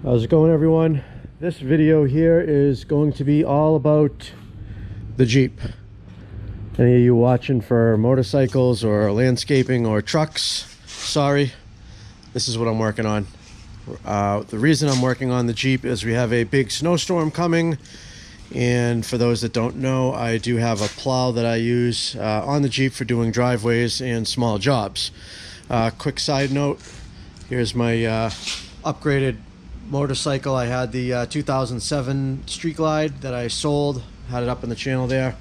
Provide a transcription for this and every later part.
How's it going, everyone? This video here is going to be all about the Jeep. Any of you watching for motorcycles or landscaping or trucks, sorry, this is what I'm working on. The reason I'm working on the Jeep is we have a big snowstorm coming, and for those that don't know, I do have a plow that I use on the Jeep for doing driveways and small jobs. Quick side note, here's my upgraded motorcycle. I had the 2007 Street Glide that I sold, had it up on the channel there.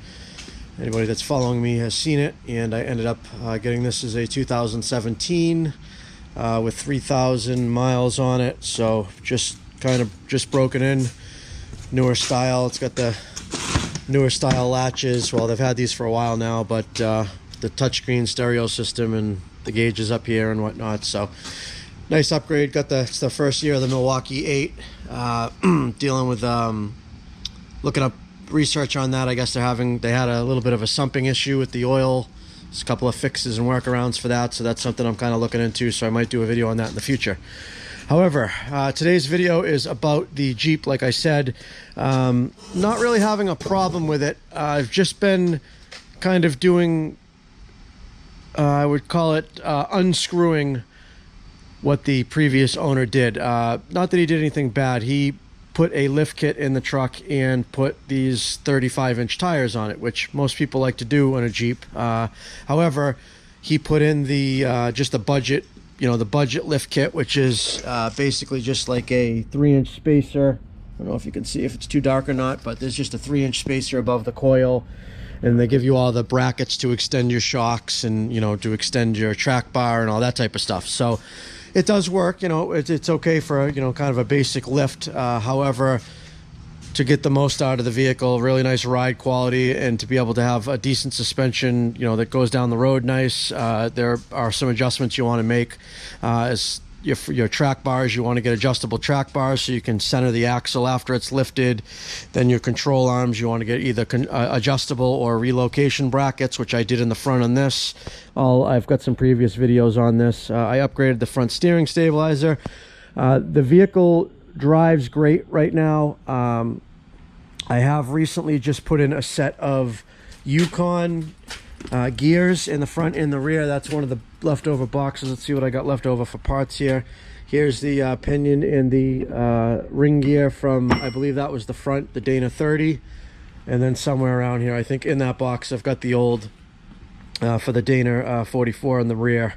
Anybody that's following me has seen it, and I ended up getting this as a 2017 with 3,000 miles on it, so just broken in, newer style. It's got the newer style latches. Well, they've had these for a while now, but the touchscreen stereo system and the gauges up here and whatnot, so nice upgrade. It's the first year of the Milwaukee 8. Dealing with looking up research on that. I guess they had a little bit of a sumping issue with the oil. There's a couple of fixes and workarounds for that, so that's something I'm kind of looking into, so I might do a video on that in the future. However, today's video is about the Jeep. Like I said, not really having a problem with it. I've just been kind of doing, I would call it unscrewing what the previous owner did. Not that he did anything bad. He put a lift kit in the truck and put these 35-inch tires on it, which most people like to do on a Jeep. However, he put in the just the budget, the budget lift kit, which is basically just like a 3-inch spacer. I don't know if you can see if it's too dark or not, but there's just a 3-inch spacer above the coil, and they give you all the brackets to extend your shocks and to extend your track bar and all that type of stuff. So it does work. It's okay for kind of a basic lift. However, to get the most out of the vehicle, really nice ride quality, and to be able to have a decent suspension, that goes down the road nice. There are some adjustments you want to make. As your track bars, you want to get adjustable track bars so you can center the axle after it's lifted. Then your control arms, you want to get either adjustable or relocation brackets, which I did in the front on this. I've got some previous videos on this. I upgraded the front steering stabilizer. The vehicle drives great right now. I have recently just put in a set of Yukon Gears in the front and the rear. That's one of the leftover boxes. Let's see what I got left over for parts here. Here's the pinion and the ring gear from, I believe that was the front, the Dana 30. And then somewhere around here, I think in that box, I've got the old for the Dana 44 in the rear.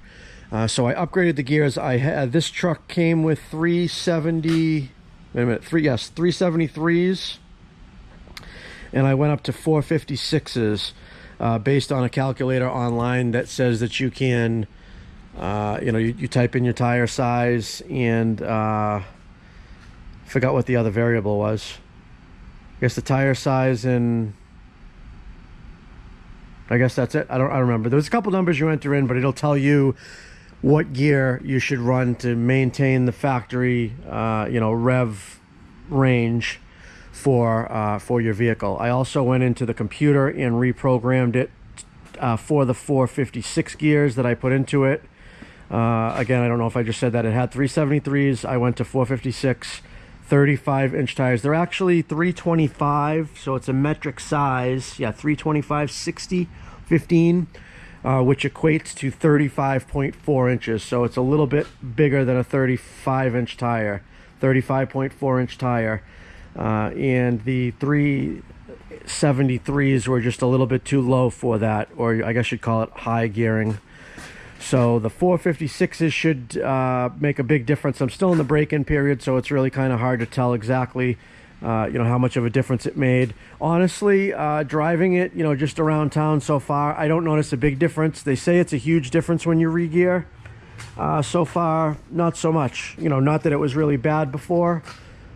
So I upgraded the gears. I had this truck came with 373s, and I went up to 456s based on a calculator online that says that you can you type in your tire size and forgot what the other variable was. I guess the tire size, and I guess that's it. I don't remember. There's a couple numbers you enter in, but it'll tell you what gear you should run to maintain the factory rev range for your vehicle. I also went into the computer and reprogrammed it for the 456 gears that I put into it. Again, I don't know if I just said that. It had 373s. I went to 456, 35-inch tires. They're actually 325, so it's a metric size. Yeah, 325, 60, 15, which equates to 35.4 inches. So it's a little bit bigger than a 35-inch tire, 35.4-inch tire. And the 373s were just a little bit too low for that, or I guess you'd call it high gearing. So the 456s should make a big difference. I'm still in the break-in period, so it's really kind of hard to tell exactly how much of a difference it made. Honestly, driving it just around town so far, I don't notice a big difference. They say it's a huge difference when you re-gear. So far, not so much. Not that it was really bad before,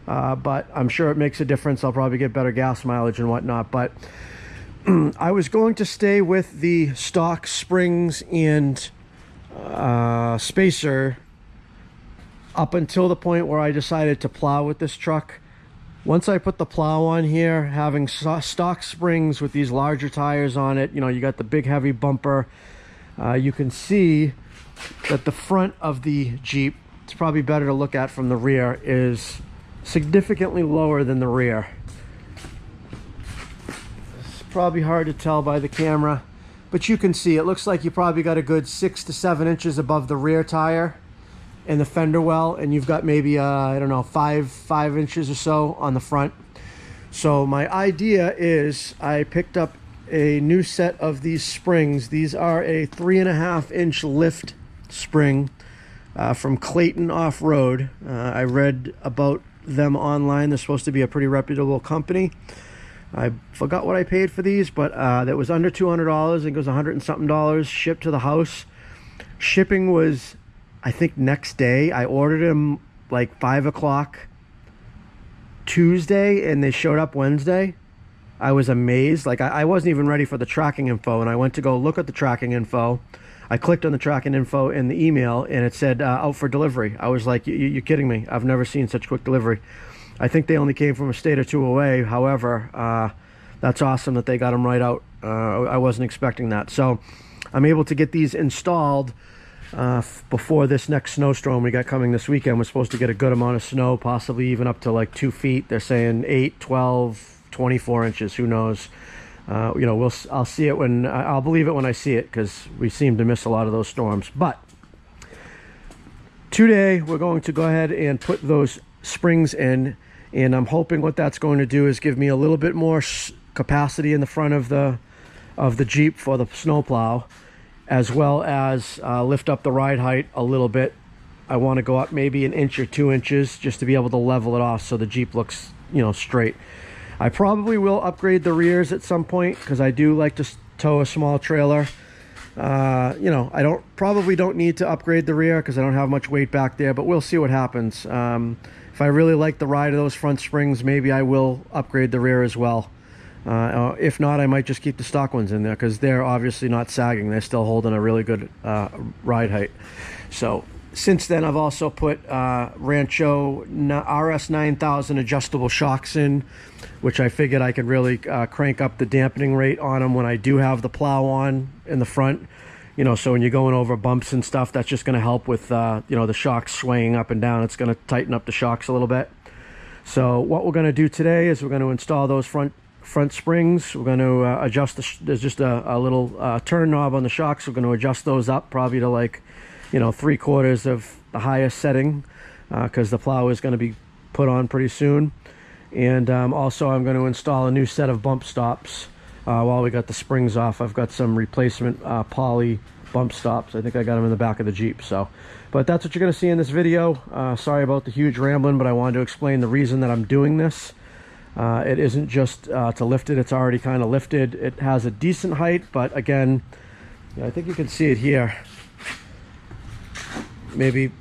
but I'm sure it makes a difference. I'll probably get better gas mileage and whatnot. But I was going to stay with the stock springs and spacer up until the point where I decided to plow with this truck. Once I put the plow on here, having stock springs with these larger tires on it, you got the big heavy bumper. You can see that the front of the Jeep, it's probably better to look at from the rear, is significantly lower than the rear. It's probably hard to tell by the camera, but you can see it looks like you probably got a good 6 to 7 inches above the rear tire and the fender well, and you've got maybe I don't know, 5 inches or so on the front. So my idea is I picked up a new set of these springs. These are a 3.5 inch lift spring from Clayton Off Road. I read about them online. They're supposed to be a pretty reputable company. I forgot what I paid for these, but that was under $200. I think it was $100 and something shipped to the house. Shipping was, I think, next day. I ordered them like 5 o'clock Tuesday and they showed up Wednesday. I was amazed. Like I wasn't even ready for the tracking info, and I went to go look at the tracking info. I clicked on the tracking info in the email and it said out for delivery. I was like, you're kidding me. I've never seen such quick delivery. I think they only came from a state or two away. However, that's awesome that they got them right out. I wasn't expecting that. So I'm able to get these installed before this next snowstorm we got coming this weekend. We're supposed to get a good amount of snow, possibly even up to like 2 feet. They're saying 8, 12, 24 inches. Who knows? You know, I'll see it when I'll believe it when I see it, because we seem to miss a lot of those storms. But today we're going to go ahead and put those springs in, and I'm hoping what that's going to do is give me a little bit more capacity in the front of the Jeep for the snowplow, as well as lift up the ride height a little bit. I want to go up maybe 1 inch or 2 inches just to be able to level it off so the Jeep looks, you know, straight. I probably will upgrade the rears at some point, because I do like to tow a small trailer. You know, I probably don't need to upgrade the rear because I don't have much weight back there, but we'll see what happens. If I really like the ride of those front springs, maybe I will upgrade the rear as well. If not, I might just keep the stock ones in there, because they're obviously not sagging. They're still holding a really good ride height. So since then, I've also put Rancho RS 9000 adjustable shocks in, which I figured I could really crank up the dampening rate on them when I do have the plow on in the front. You know, so when you're going over bumps and stuff, that's just going to help with, you know, the shocks swaying up and down. It's going to tighten up the shocks a little bit. So what we're going to do today is we're going to install those front springs. We're going to adjust there's just a little turn knob on the shocks. We're going to adjust those up probably to like, you know, 3/4 of the highest setting, because the plow is going to be put on pretty soon. And also I'm going to install a new set of bump stops while we got the springs off. I've got some replacement poly bump stops. I think I got them in the back of the Jeep. So, but that's what you're going to see in this video. Sorry about the huge rambling, but I wanted to explain the reason that I'm doing this. It isn't just to lift it. It's already kind of lifted. It has a decent height, but again, I think you can see it here. Maybe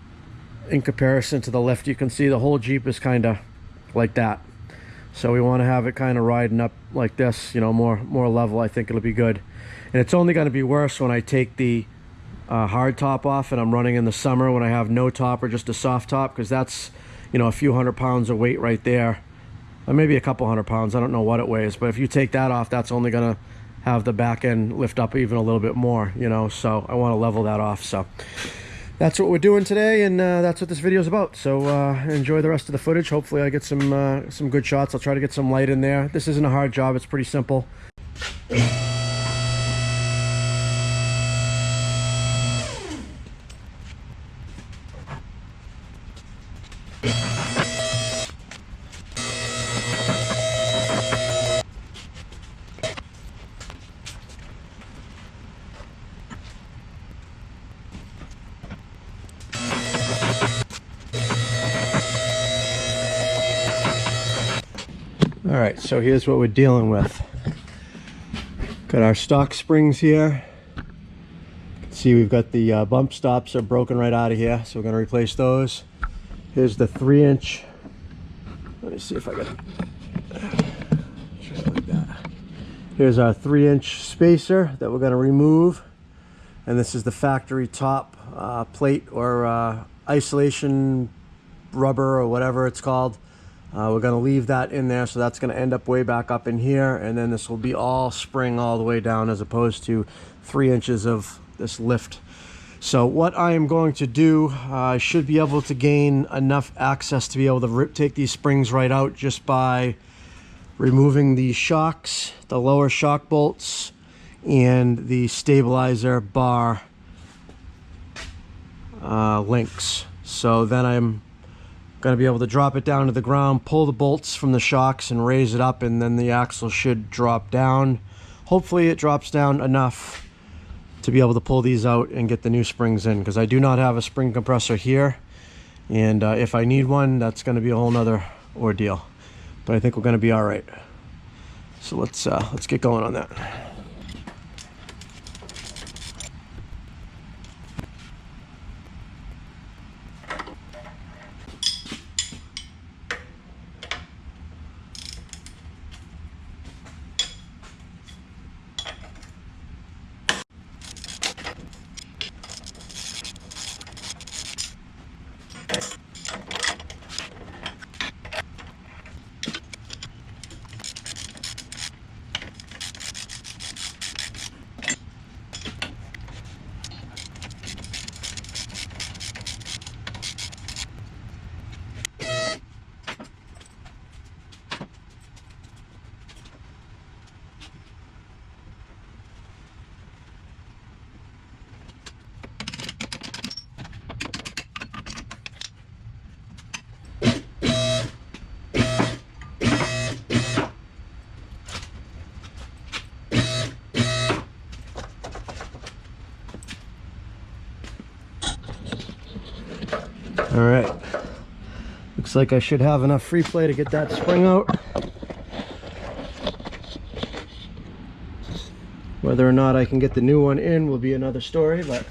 in comparison to the lift, you can see the whole Jeep is kind of like that. So we want to have it kind of riding up like this, you know, more level. I think it'll be good. And it's only going to be worse when I take the hard top off and I'm running in the summer, when I have no top or just a soft top, because that's, you know, a few 100 pounds of weight right there. Or maybe a couple 100 pounds. I don't know what it weighs, but if you take that off, that's only going to have the back end lift up even a little bit more, you know. So I want to level that off. So that's what we're doing today, and that's what this video is about. So enjoy the rest of the footage. Hopefully I get some good shots. I'll try to get some light in there. This isn't a hard job. It's pretty simple. All right, so here's what we're dealing with. Got our stock springs here. You can see we've got the bump stops are broken right out of here, so we're going to replace those. Here's the 3-inch. Let me see if I got just like that. Here's our 3-inch spacer that we're going to remove, and this is the factory top plate or isolation rubber or whatever it's called. We're going to leave that in there, so that's going to end up way back up in here, and then this will be all spring all the way down, as opposed to 3 inches of this lift. So what I am going to do, I should be able to gain enough access to be able to take these springs right out just by removing the shocks, the lower shock bolts, and the stabilizer bar links. So then I'm going to be able to drop it down to the ground, pull the bolts from the shocks and raise it up, and then the axle should drop down. Hopefully it drops down enough to be able to pull these out and get the new springs in, because I do not have a spring compressor here, and if I need one, that's going to be a whole nother ordeal. But I think we're going to be all right. So let's get going on that. All right, looks like I should have enough free play to get that spring out. Whether or not I can get the new one in will be another story, but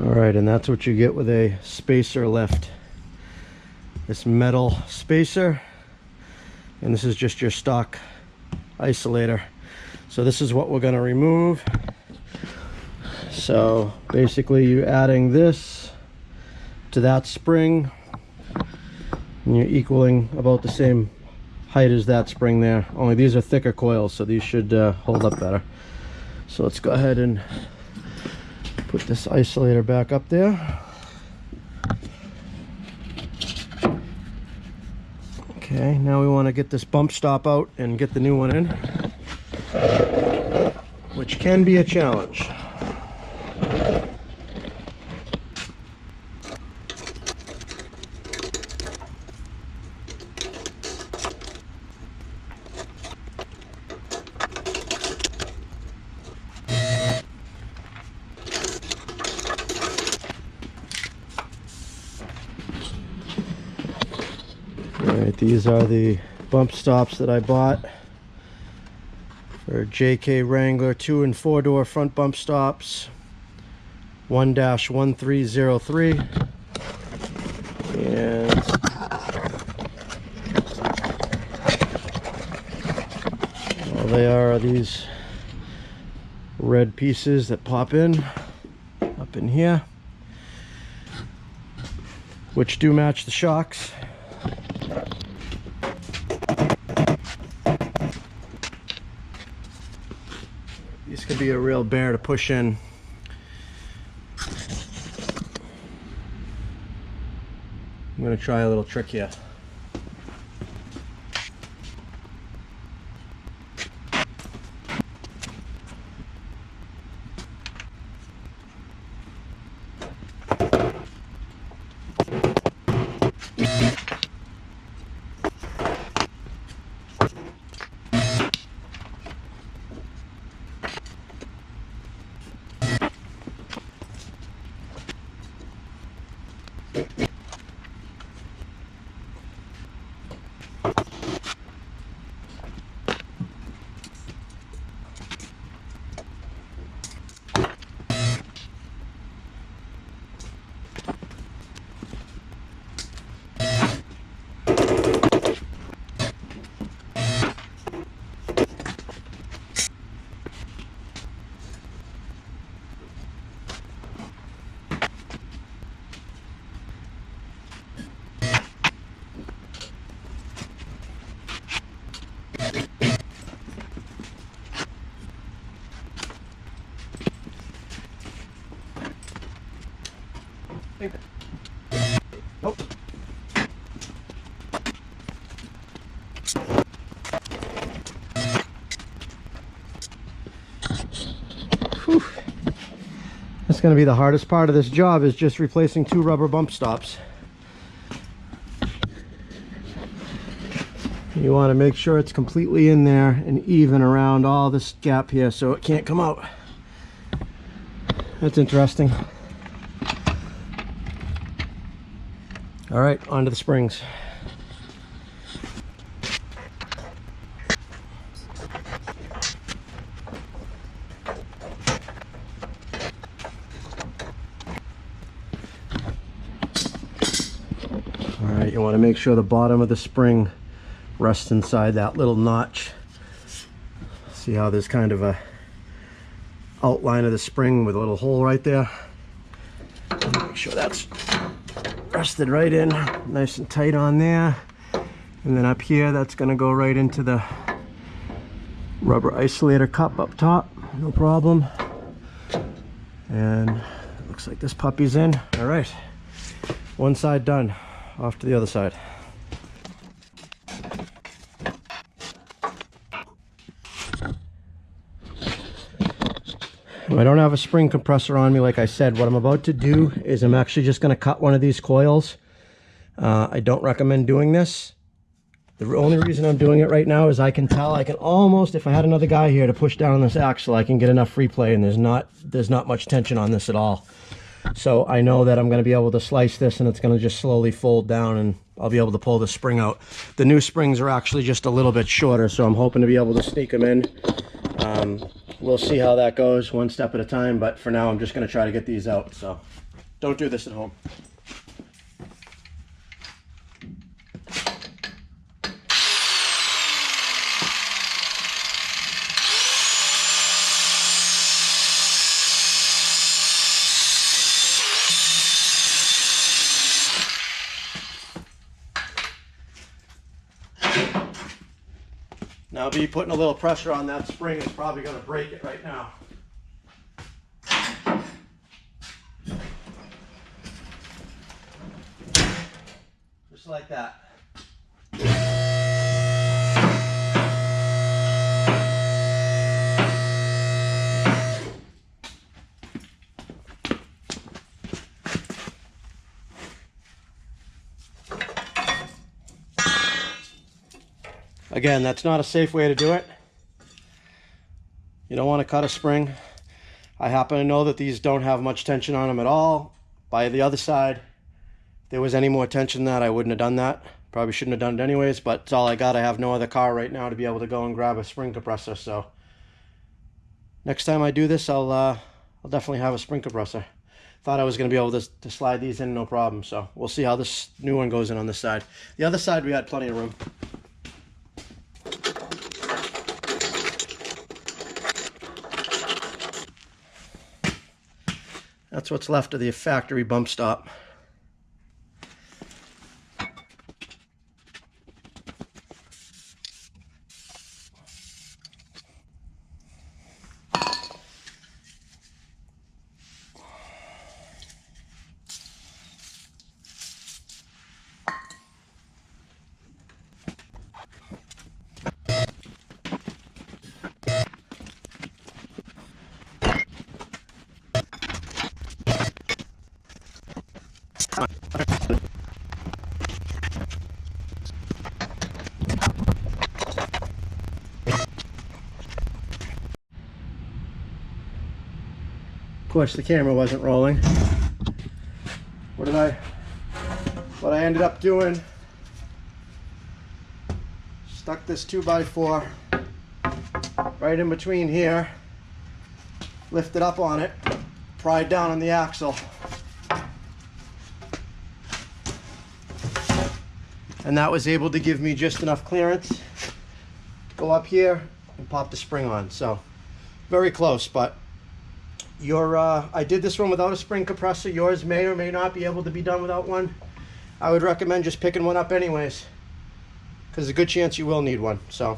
Alright, and that's what you get with a spacer lift. This metal spacer, and this is just your stock isolator. So this is what we're going to remove. So basically you're adding this to that spring, and you're equaling about the same height as that spring there. Only these are thicker coils, so these should hold up better. So let's go ahead and put this isolator back up there. Okay, now we want to get this bump stop out and get the new one in, which can be a challenge. Alright, these are the bump stops that I bought for JK Wrangler 2 and 4 door front bump stops, 1-1303, and all they are these red pieces that pop in up in here, which do match the shocks. These could be a real bear to push in. I'm going to try a little trick here. Whew. That's going to be the hardest part of this job, is just replacing 2 rubber bump stops. You want to make sure it's completely in there and even around all this gap here so it can't come out. That's interesting. All right, onto the springs. All right, you want to make sure the bottom of the spring rests inside that little notch. See how there's kind of a outline of the spring with a little hole right there. Make sure that's rested right in, nice and tight on there. And then up here, that's going to go right into the rubber isolator cup up top, no problem. And it looks like this puppy's in. All right, one side done, off to the other side. I don't have a spring compressor on me, like I said. What I'm about to do is I'm actually just going to cut one of these coils. I don't recommend doing this. The only reason I'm doing it right now is I can tell I can almost, if I had another guy here to push down on this axle, I can get enough free play, and there's not much tension on this at all. So I know that I'm going to be able to slice this, and it's going to just slowly fold down, and I'll be able to pull the spring out. The new springs are actually just a little bit shorter, so I'm hoping to be able to sneak them in. We'll see how that goes, one step at a time, but for now I'm just going to try to get these out. So don't do this at home. Now, be putting a little pressure on that spring is probably going to break it right now. Just like that. Again, that's not a safe way to do it. You don't want to cut a spring. I happen to know that these don't have much tension on them at all. By the other side, if there was any more tension than that, I wouldn't have done that. Probably shouldn't have done it anyways, but it's all I got. I have no other car right now to be able to go and grab a spring compressor. So next time I do this, I'll definitely have a spring compressor. Thought I was going to be able to slide these in no problem. So we'll see how this new one goes in on this side. The other side, we had plenty of room. That's what's left of the factory bump stop. Of course, the camera wasn't rolling. What I ended up doing, stuck this 2x4 right in between here, lifted up on it, pried down on the axle, and that was able to give me just enough clearance to go up here and pop the spring on. So very close, but I did this one without a spring compressor. Yours may or may not be able to be done without one. I would recommend just picking one up anyways, because there's a good chance you will need one. So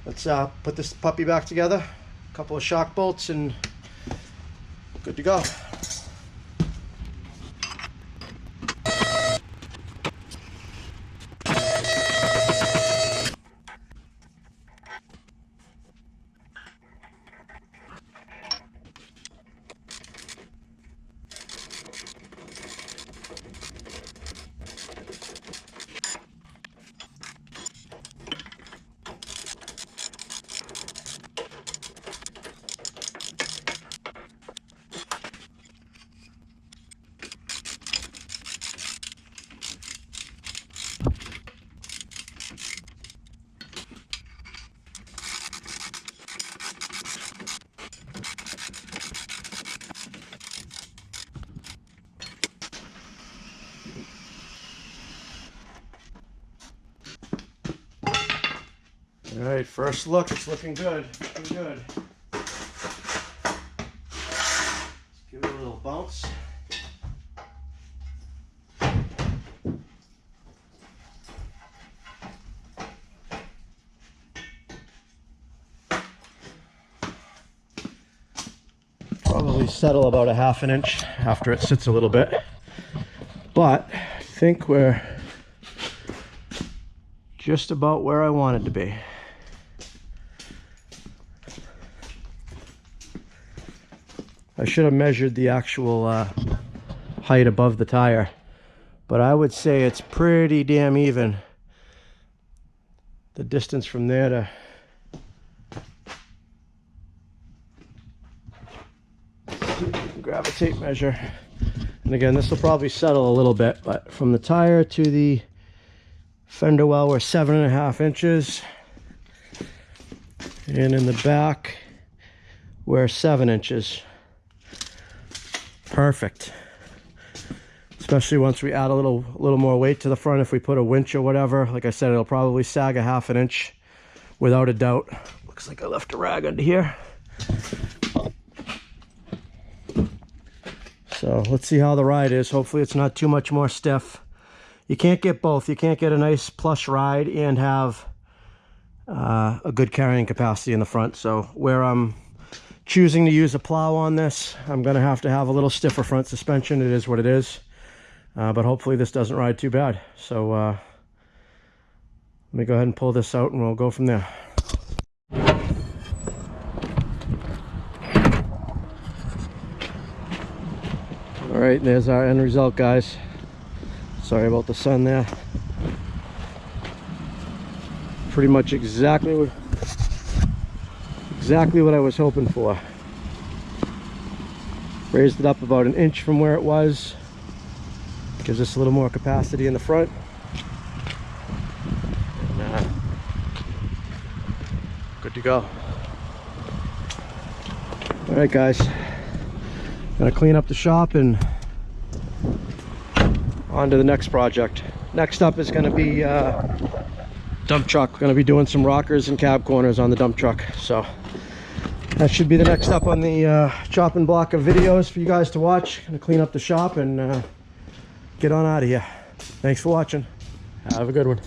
let's put this puppy back together, a couple of shock bolts, and good to go. All right, first look, it's looking good. Looking good. Let's give it a little bounce. Probably settle about a ½ an inch after it sits a little bit, but I think we're just about where I want it to be. I should have measured the actual height above the tire, but I would say it's pretty damn even. The distance from there to grab a tape measure, and again, this will probably settle a little bit, but from the tire to the fender well, we're 7.5 inches, and in the back we're 7 inches. Perfect. Especially once we add a little more weight to the front. If we put a winch or whatever, like I said, it'll probably sag a ½ an inch without a doubt. Looks like I left a rag under here. So let's see how the ride is. Hopefully it's not too much more stiff. You can't get both. You can't get a nice plush ride and have a good carrying capacity in the front. So where I'm choosing to use a plow on this, I'm going to have a little stiffer front suspension. It is what it is. But hopefully this doesn't ride too bad. So let me go ahead and pull this out and we'll go from there. All right, there's our end result, guys. Sorry about the sun there. Pretty much exactly what I was hoping for. Raised it up about 1 inch from where it was. Gives us a little more capacity in the front. And, good to go. All right, guys. Gonna clean up the shop and on to the next project. Next up is gonna be dump truck. We're gonna be doing some rockers and cab corners on the dump truck. So that should be the next up on the chopping block of videos for you guys to watch. Gonna clean up the shop and get on out of here. Thanks for watching. Have a good one.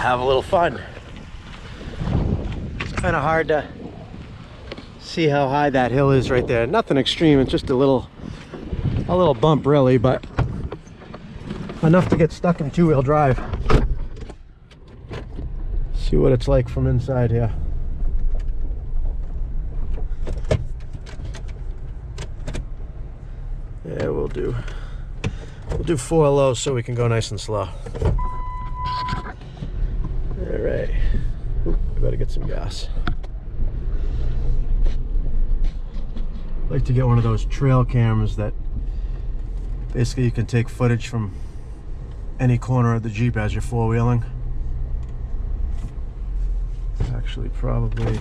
Have a little fun. It's kind of hard to see how high that hill is right there. Nothing extreme, it's just a little bump really, but enough to get stuck in two-wheel drive. See what it's like from inside here. Yeah, we'll do. We'll do 4 low so we can go nice and slow. Alright. We better get some gas. I'd like to get one of those trail cameras that basically you can take footage from any corner of the Jeep as you're four-wheeling. Actually, probably